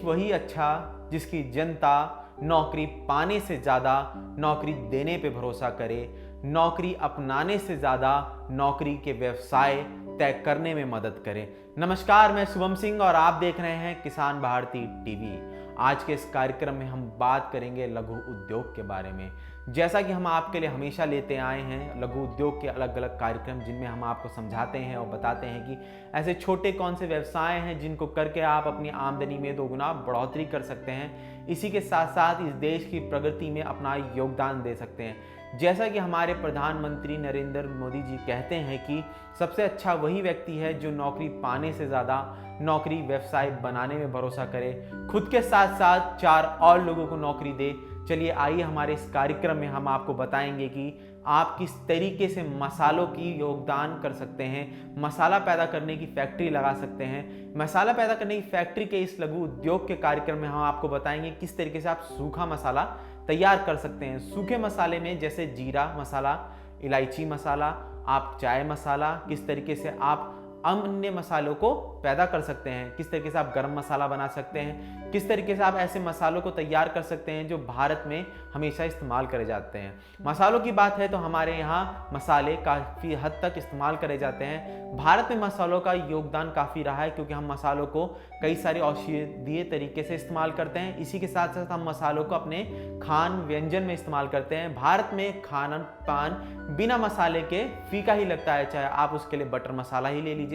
वही अच्छा जिसकी जनता नौकरी पाने से ज़्यादा नौकरी देने पे भरोसा करे, नौकरी अपनाने से ज़्यादा नौकरी के व्यवसाय तय करने में मदद करे। नमस्कार, मैं शुभम सिंह और आप देख रहे हैं किसान भारती टीवी। आज के इस कार्यक्रम में हम बात करेंगे लघु उद्योग के बारे में। जैसा कि हम आपके लिए हमेशा लेते आए हैं लघु उद्योग के अलग अलग कार्यक्रम, जिनमें हम आपको समझाते हैं और बताते हैं कि ऐसे छोटे कौन से व्यवसाय हैं जिनको करके आप अपनी आमदनी में दोगुना बढ़ोतरी कर सकते हैं, इसी के साथ साथ इस देश की प्रगति में अपना योगदान दे सकते हैं। जैसा कि हमारे प्रधानमंत्री नरेंद्र मोदी जी कहते हैं कि सबसे अच्छा वही व्यक्ति है जो नौकरी पाने से ज़्यादा नौकरी व्यवसाय बनाने में भरोसा करे, खुद के साथ साथ 4 और लोगों को नौकरी दे। चलिए आइए हमारे इस कार्यक्रम में हम आपको बताएंगे कि आप किस तरीके से मसालों की योगदान कर सकते हैं, मसाला पैदा करने की फैक्ट्री लगा सकते हैं। मसाला पैदा करने की फैक्ट्री के इस लघु उद्योग के कार्यक्रम में हम आपको बताएंगे किस तरीके से आप सूखा मसाला तैयार कर सकते हैं। सूखे मसाले में जैसे जीरा मसाला, इलायची मसाला, आप चाय मसाला, किस तरीके से आप अन्य मसालों को पैदा कर सकते हैं, किस तरीके से आप गरम मसाला बना सकते हैं, किस तरीके से आप ऐसे मसालों को तैयार कर सकते हैं जो भारत में हमेशा इस्तेमाल करे जाते हैं। मसालों की बात है तो हमारे यहाँ मसाले काफ़ी हद तक इस्तेमाल करे जाते हैं। भारत में मसालों का योगदान काफ़ी रहा है क्योंकि हम मसालों को कई सारे औषधीय तरीके से इस्तेमाल करते हैं। इसी के साथ साथ हम मसालों को अपने खान व्यंजन में इस्तेमाल करते हैं। भारत में खाना पान बिना मसाले के फीका ही लगता है, चाहे आप उसके लिए बटर मसाला ही ले लीजिए,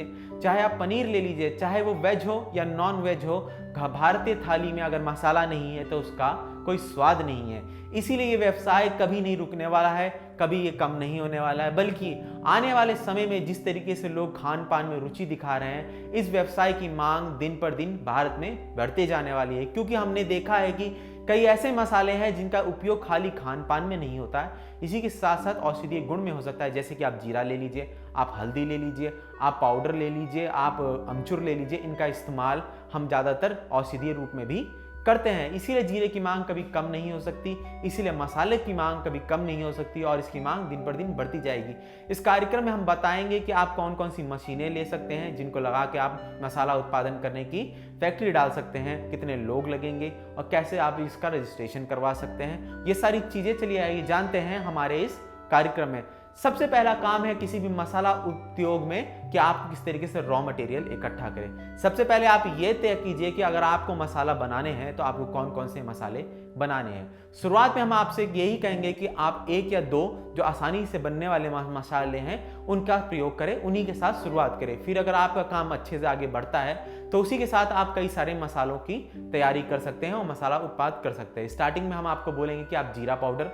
चाहे आप पनीर ले लीजिए, चाहे वो वेज हो या नॉन वेज हो। भारतीय थाली में अगर मसाला नहीं है तो उसका कोई स्वाद नहीं है। इसीलिए ये व्यवसाय कभी नहीं रुकने वाला है, कभी ये कम नहीं होने वाला है, बल्कि आने वाले समय में जिस तरीके से लोग खान पान में रुचि दिखा रहे हैं, इस व्यवसाय की मांग दिन पर दिन भारत में बढ़ते जाने वाली है। क्योंकि हमने देखा है कि कई ऐसे मसाले हैं जिनका उपयोग खाली खान पान में नहीं होता है, इसी के साथ साथ औषधीय गुण में हो सकता है। जैसे कि आप जीरा ले लीजिए, आप हल्दी ले लीजिए, आप पाउडर ले लीजिए, आप अमचूर ले लीजिए। इनका इस्तेमाल हम ज़्यादातर औषधीय रूप में भी करते हैं। इसीलिए जीरे की मांग कभी कम नहीं हो सकती, इसीलिए मसाले की मांग कभी कम नहीं हो सकती और इसकी मांग दिन पर दिन बढ़ती जाएगी। इस कार्यक्रम में हम बताएंगे कि आप कौन कौन सी मशीनें ले सकते हैं जिनको लगा के आप मसाला उत्पादन करने की फैक्ट्री डाल सकते हैं, कितने लोग लगेंगे और कैसे आप इसका रजिस्ट्रेशन करवा सकते हैं। ये सारी चीज़ें चलिए आइए जानते हैं हमारे इस कार्यक्रम में। सबसे पहला काम है किसी भी मसाला उद्योग में कि आप किस तरीके से रॉ मटेरियल इकट्ठा करें। सबसे पहले आप ये तय कीजिए कि अगर आपको मसाला बनाने हैं तो आपको कौन कौन से मसाले बनाने हैं। शुरुआत में हम आपसे यही कहेंगे कि आप 1 या 2 जो आसानी से बनने वाले मसाले हैं उनका प्रयोग करें, उन्हीं के साथ शुरुआत करें। फिर अगर आपका काम अच्छे से आगे बढ़ता है तो उसी के साथ आप कई सारे मसालों की तैयारी कर सकते हैं और मसाला उत्पाद कर सकते हैं। स्टार्टिंग में हम आपको बोलेंगे कि आप जीरा पाउडर,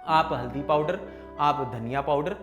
आप हल्दी पाउडर, आप धनिया पाउडर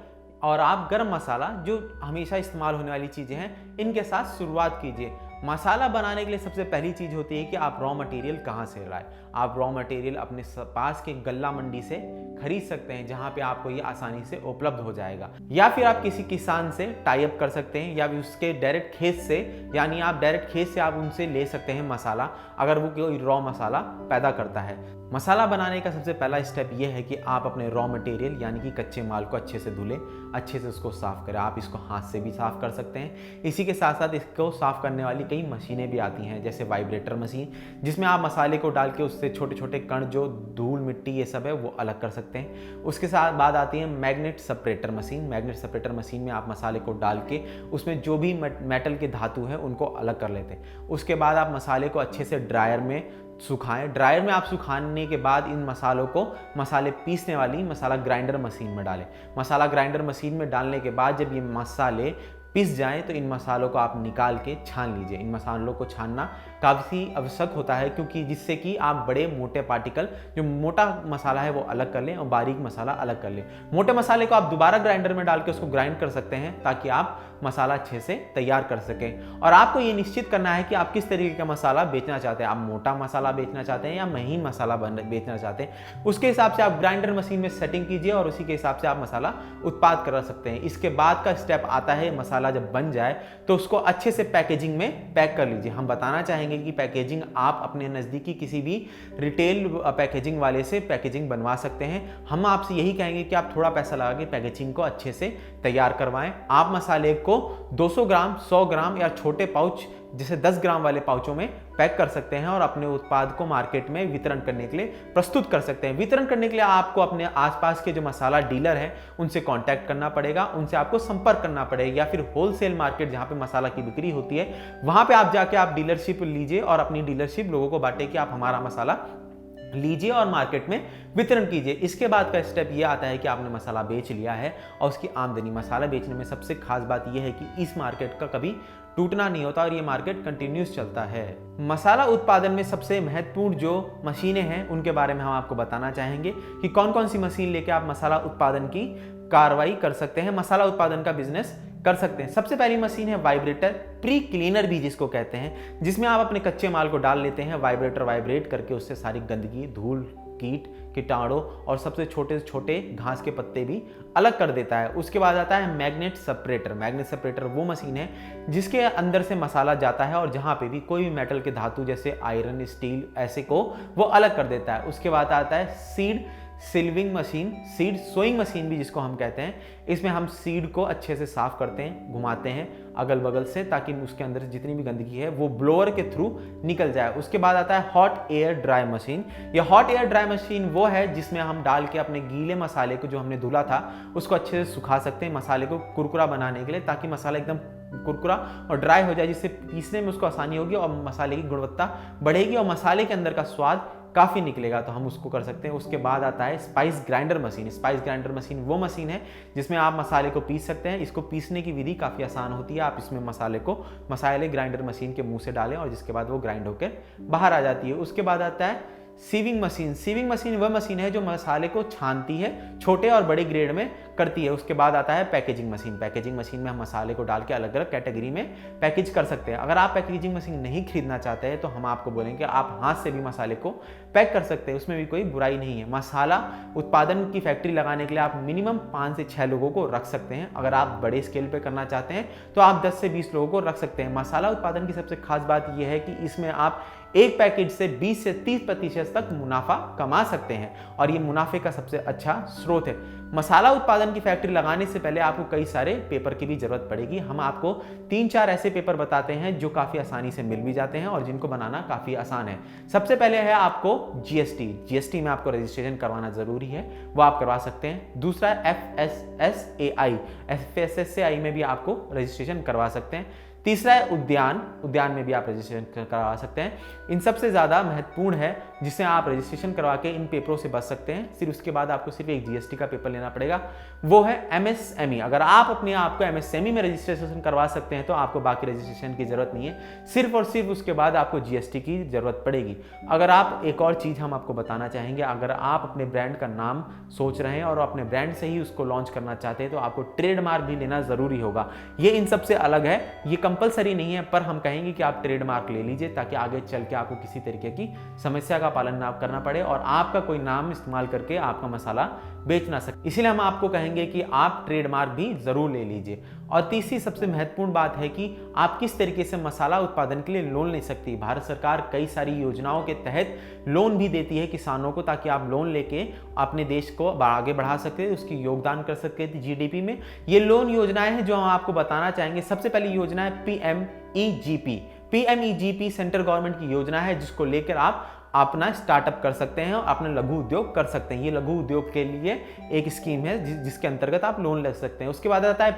और आप गरम मसाला, जो हमेशा इस्तेमाल होने वाली चीज़ें हैं, इनके साथ शुरुआत कीजिए। मसाला बनाने के लिए सबसे पहली चीज़ होती है कि आप रॉ मटेरियल कहाँ से लाएं। आप रॉ मटेरियल अपने पास के गल्ला मंडी से खरीद सकते हैं, जहाँ पे आपको ये आसानी से उपलब्ध हो जाएगा, या फिर आप किसी किसान से टाई अप कर सकते हैं, या फिर उसके डायरेक्ट खेत से, यानी आप डायरेक्ट खेत से आप उनसे ले सकते हैं मसाला, अगर वो कोई रॉ मसाला पैदा करता है। मसाला बनाने का सबसे पहला स्टेप ये है कि आप अपने रॉ मटेरियल यानी कि कच्चे माल को अच्छे से धुलें, अच्छे से उसको साफ़ करें। आप इसको हाथ से भी साफ़ कर सकते हैं। इसी के साथ साथ इसको साफ़ करने वाली कई मशीनें भी आती हैं, जैसे वाइब्रेटर मशीन, जिसमें आप मसाले को डाल के उससे छोटे छोटे कण जो धूल मिट्टी ये सब है वो अलग कर सकते हैं। उसके साथ बाद आती है magnet separator machine. Magnet separator machine में आप मसाले को डाल के उसमें जो भी मेटल के धातु है उनको अलग कर लेते हैं। उसके बाद आप मसाले को अच्छे से ड्रायर में सुखाएं। ड्रायर में आप सुखाने के बाद इन मसालों को मसाले पीसने वाली मसाला ग्राइंडर मशीन में डालें। मसाला ग्राइंडर मशीन में डालने के बाद जब ये मसाले पिस जाएं तो इन मसालों को आप निकाल के छान लीजिए। इन मसालों को छानना काफ़ी आवश्यक होता है, क्योंकि जिससे कि आप बड़े मोटे पार्टिकल, जो मोटा मसाला है वो अलग कर लें और बारीक मसाला अलग कर लें। मोटे मसाले को आप दोबारा ग्राइंडर में डाल के उसको ग्राइंड कर सकते हैं ताकि आप मसाला अच्छे से तैयार कर सकें। और आपको ये निश्चित करना है कि आप किस तरीके का मसाला बेचना चाहते हैं। आप मोटा मसाला बेचना चाहते हैं या महीन मसाला बेचना चाहते हैं, उसके हिसाब से आप ग्राइंडर मशीन में सेटिंग कीजिए और उसी के हिसाब से आप मसाला उत्पाद कर सकते हैं। इसके बाद का स्टेप आता है, मसाला जब बन जाए तो उसको अच्छे से पैकेजिंग में पैक कर लीजिए। हम बताना चाहेंगे कि पैकेजिंग आप अपने नज़दीकी किसी भी रिटेल पैकेजिंग वाले से पैकेजिंग बनवा सकते हैं। हम आपसे यही कहेंगे कि आप थोड़ा पैसा लगा के पैकेजिंग को अच्छे से तैयार करवाएं। आप मसाले को 200 ग्राम, 100 ग्राम या छोटे पाउच जिसे 10 ग्राम वाले पाउचों में पैक कर सकते हैं और अपने उत्पाद को मार्केट में वितरण करने के लिए प्रस्तुत कर सकते हैं। वितरण करने के लिए आपको अपने आसपास के जो मसाला डीलर हैं उनसे कांटेक्ट करना पड़ेगा, उनसे आपको संपर्क करना पड़ेगा, या फिर होलसेल मार्केट जहां पे मसाला की बिक्री होती है वहां पे आप जाके आप डीलरशिप लीजिए और अपनी डीलरशिप लोगों को बांटे कि आप हमारा मसाला लीजिए और मार्केट में वितरण कीजिए। इसके बाद का स्टेप ये आता है कि आपने मसाला बेच लिया है और उसकी आमदनी। मसाला बेचने में सबसे खास बात यह है कि इस मार्केट का कभी टूटना नहीं होता और ये मार्केट कंटिन्यूस चलता है। मसाला उत्पादन में सबसे महत्वपूर्ण जो मशीनें हैं उनके बारे में हम आपको बताना चाहेंगे कि कौन कौन सी मशीन लेके आप मसाला उत्पादन की कार्रवाई कर सकते हैं, मसाला उत्पादन का बिजनेस कर सकते हैं। सबसे पहली मशीन है वाइब्रेटर, प्री क्लीनर भी जिसको कहते हैं, जिसमें आप अपने कच्चे माल को डाल लेते हैं। वाइब्रेटर वाइब्रेट करके उससे सारी गंदगी, धूल, कीट, कीटाणु और सबसे छोटे से छोटे घास के पत्ते भी अलग कर देता है। उसके बाद आता है मैग्नेट सेपरेटर। मैग्नेट सेपरेटर वो मशीन है जिसके अंदर से मसाला जाता है और जहां पे भी कोई भी मेटल के धातु जैसे आयरन, स्टील ऐसे को वो अलग कर देता है। उसके बाद आता है सीड सिल्विंग मशीन, सीड सोइंग मशीन भी जिसको हम कहते हैं। इसमें हम सीड को अच्छे से साफ करते हैं, घुमाते हैं अगल बगल से, ताकि उसके अंदर जितनी भी गंदगी है वो ब्लोअर के थ्रू निकल जाए। उसके बाद आता है हॉट एयर ड्राई मशीन। यह हॉट एयर ड्राई मशीन वो है जिसमें हम डाल के अपने गीले मसाले को जो हमने धुला था उसको अच्छे से सुखा सकते हैं, मसाले को कुरकुरा बनाने के लिए, ताकि मसाला एकदम कुरकुरा और ड्राई हो जाए, जिससे पीसने में उसको आसानी होगी और मसाले की गुणवत्ता बढ़ेगी और मसाले के अंदर का स्वाद काफ़ी निकलेगा। तो हम उसको कर सकते हैं। उसके बाद आता है spice grinder machine. Spice grinder machine वो मशीन है जिसमें आप मसाले को पीस सकते हैं। इसको पीसने की विधि काफ़ी आसान होती है। आप इसमें मसाले ग्राइंडर मशीन के मुंह से डालें और जिसके बाद वो ग्राइंड होकर बाहर आ जाती है। उसके बाद आता है सीविंग मशीन। सीविंग मशीन वह मशीन है जो मसाले को छानती है, छोटे और बड़े ग्रेड में करती है। उसके बाद आता है पैकेजिंग मशीन। पैकेजिंग मशीन में हम मसाले को डाल के अलग अलग कैटेगरी में पैकेज कर सकते हैं। अगर आप पैकेजिंग मशीन नहीं खरीदना चाहते हैं तो हम आपको बोलेंगे आप हाथ से भी मसाले को पैक कर सकते हैं, उसमें भी कोई बुराई नहीं है। मसाला उत्पादन की फैक्ट्री लगाने के लिए आप मिनिमम 5 से 6 लोगों को रख सकते हैं। अगर आप बड़े स्केल पे करना चाहते हैं तो आप 10 से 20 लोगों को रख सकते हैं। मसाला उत्पादन की सबसे खास बात यह है कि इसमें आप एक पैकेट से 20 से 30% तक मुनाफा कमा सकते हैं और ये मुनाफे का सबसे अच्छा स्रोत है। मसाला उत्पादन की फैक्ट्री लगाने से पहले आपको कई सारे पेपर की भी जरूरत पड़ेगी। हम आपको 3-4 ऐसे पेपर बताते हैं जो काफ़ी आसानी से मिल भी जाते हैं और जिनको बनाना काफ़ी आसान है। सबसे पहले है आपको जीएसटी में आपको रजिस्ट्रेशन करवाना ज़रूरी है, वो आप करवा सकते हैं। दूसरा है एफएसएसएआई में भी आपको रजिस्ट्रेशन करवा सकते हैं। तीसरा है उद्यान में भी आप रजिस्ट्रेशन करवा सकते हैं। इन सबसे ज़्यादा महत्वपूर्ण है जिससे आप रजिस्ट्रेशन करवा के इन पेपरों से बच सकते हैं। फिर उसके बाद आपको सिर्फ एक जीएसटी का पेपर लेना पड़ेगा, वो है एमएसएमई। अगर आप अपने आप को एमएसएमई में रजिस्ट्रेशन करवा सकते हैं तो आपको बाकी रजिस्ट्रेशन की जरूरत नहीं है, सिर्फ और सिर्फ उसके बाद आपको जीएसटी की जरूरत पड़ेगी। अगर आप एक और चीज़ हम आपको बताना चाहेंगे, अगर आप अपने ब्रांड का नाम सोच रहे हैं और अपने ब्रांड से ही उसको लॉन्च करना चाहते हैं तो आपको ट्रेडमार्क भी लेना ज़रूरी होगा। ये इन सबसे अलग है, ये कंपलसरी नहीं है, पर हम कहेंगे कि आप ट्रेडमार्क ले लीजिए ताकि आगे चल के आपको किसी तरीके की समस्या का पालन ना करना पड़े और आपका कोई नाम इस्तेमाल करके आपका मसाला बेच ना सके। इसीलिए हम आपको कहेंगे कि आप ट्रेडमार्क भी जरूर ले लीजिए। और तीसरी सबसे महत्वपूर्ण बात है कि आप किस तरीके से मसाला उत्पादन के लिए लोन ले सकती है। भारत सरकार कई सारी योजनाओं के तहत लोन भी देती है किसानों को, ताकि आप लोन लेके अपने देश को आगे बढ़ा सकते हैं, उसकी योगदान कर सकते हैं जीडीपी में। ये लोन योजनाएं हैं जो हम आपको बताना चाहेंगे। सबसे पहली योजना है पीएमईजीपी सेंट्रल गवर्नमेंट की योजना है, जिसको लेकर आप अपना स्टार्टअप कर सकते हैं और अपना लघु उद्योग कर सकते हैं। ये लघु उद्योग के लिए एक स्कीम है जिसके अंतर्गत आप लोन ले सकते हैं। उसके बाद आता है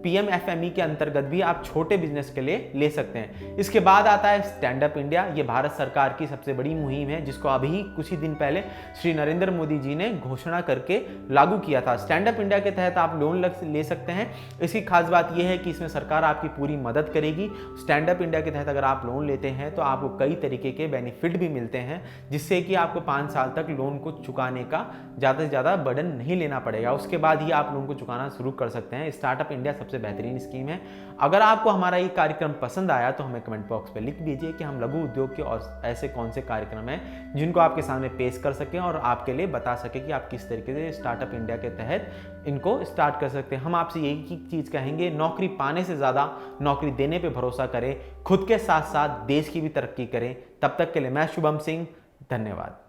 पीएमएफएमई के अंतर्गत भी आप छोटे बिजनेस के लिए ले सकते हैं। इसके बाद आता है स्टैंड अप इंडिया। ये भारत सरकार की सबसे बड़ी मुहिम है जिसको अभी कुछ ही दिन पहले श्री नरेंद्र मोदी जी ने घोषणा करके लागू किया था। स्टैंड अप इंडिया के तहत आप लोन ले सकते हैं। इसकी खास बात यह है कि इसमें सरकार आपकी पूरी मदद करेगी। स्टैंड अप इंडिया के तहत अगर आप लोन लेते हैं तो आपको कई तरीके के बेनिफिट भी मिलते हैं, जिससे कि आपको 5 साल तक लोन को चुकाने का ज़्यादा से ज़्यादा बर्डन नहीं लेना पड़ेगा। उसके बाद ही आप लोन को चुकाना शुरू कर सकते हैं। स्टार्टअप इंडिया सबसे बेहतरीन स्कीम है। अगर आपको हमारा ये कार्यक्रम पसंद आया तो हमें कमेंट बॉक्स पे लिख दीजिए कि हम लघु उद्योग के और ऐसे कौन से कार्यक्रम हैं जिनको आपके सामने पेश कर सकें और आपके लिए बता सकें कि आप किस तरीके से स्टार्टअप इंडिया के तहत इनको स्टार्ट कर सकते हैं। हम आपसे यही चीज़ कहेंगे, नौकरी पाने से ज़्यादा नौकरी देने पर भरोसा करें, खुद के साथ साथ देश की भी तरक्की करें। तब तक के लिए मैं शुभम सिंह, धन्यवाद।